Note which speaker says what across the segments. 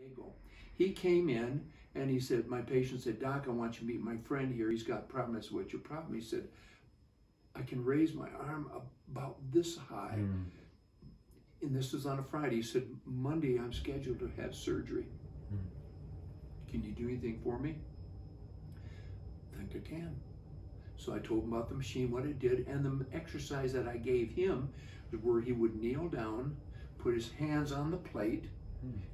Speaker 1: Diego. He came in and he said, my patient said, Doc, I want you to meet my friend here. He's got a problem. I said, what's your problem? He said, I can raise my arm about this high. And this was on a Friday. He said, Monday I'm scheduled to have surgery. Can you do anything for me? I think I can. So I told him about the machine, what it did, and the exercise that I gave him was where he would kneel down, put his hands on the plate.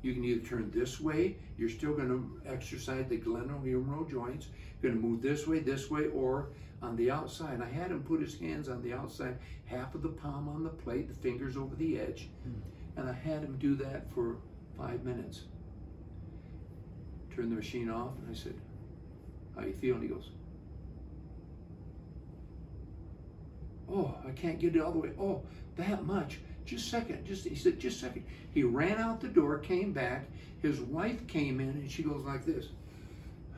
Speaker 1: You can either turn this way, you're still going to exercise the glenohumeral joints, you're going to move this way, or on the outside. I had him put his hands on the outside, half of the palm on the plate, the fingers over the edge, and I had him do that for 5 minutes. Turn the machine off, and I said, how you feel? And he goes, oh, I can't get it all the way. Oh, that much. Just a second. He said, just a second. He ran out the door, came back. His wife came in, and she goes like this.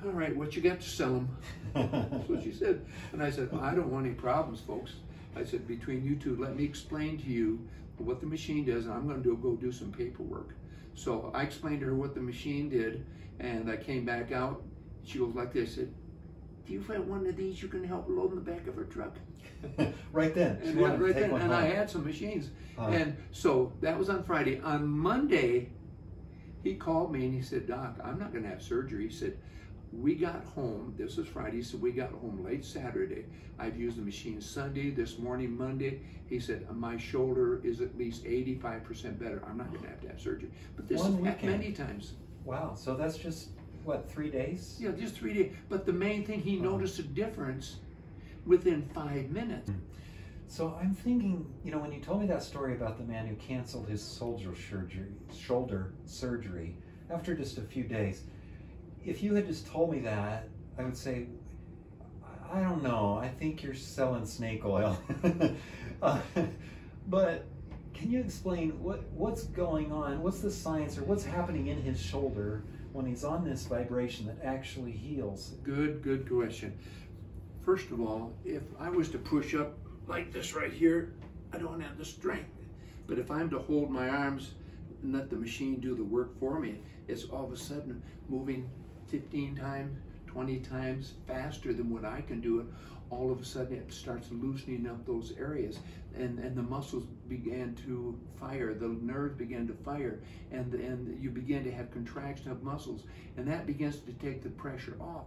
Speaker 1: All right, what you got to sell him? That's what she said. And I said, I don't want any problems, folks. I said, between you two, let me explain to you what the machine does, and I'm going to go do some paperwork. So I explained to her what the machine did, and I came back out. She goes like this. I said, do you find one of these you can help load in the back of her truck?
Speaker 2: Right then.
Speaker 1: And right then. And I had some machines. And so that was on Friday. On Monday, he called me and he said, Doc, I'm not going to have surgery. He said, we got home, this was Friday, he said, we got home late Saturday. I've used the machine Sunday, this morning, Monday. He said, my shoulder is at least 85% better. I'm not going to have surgery. But this has happened many times.
Speaker 2: Wow, so that's just, what, 3 days?
Speaker 1: Yeah, just 3 days. But the main thing, he noticed a difference within 5 minutes.
Speaker 2: So I'm thinking, you know, when you told me that story about the man who canceled his shoulder surgery after just a few days, if you had just told me that, I would say, I don't know, I think you're selling snake oil. But can you explain what's going on? What's the science, or what's happening in his shoulder when he's on this vibration that actually heals?
Speaker 1: Good question. First of all, if I was to push up like this right here, I don't have the strength. But if I'm to hold my arms and let the machine do the work for me, it's all of a sudden moving 15 times, 20 times faster than what I can do it. All of a sudden it starts loosening up those areas, and the muscles began to fire, the nerves began to fire, and you begin to have contraction of muscles, and that begins to take the pressure off.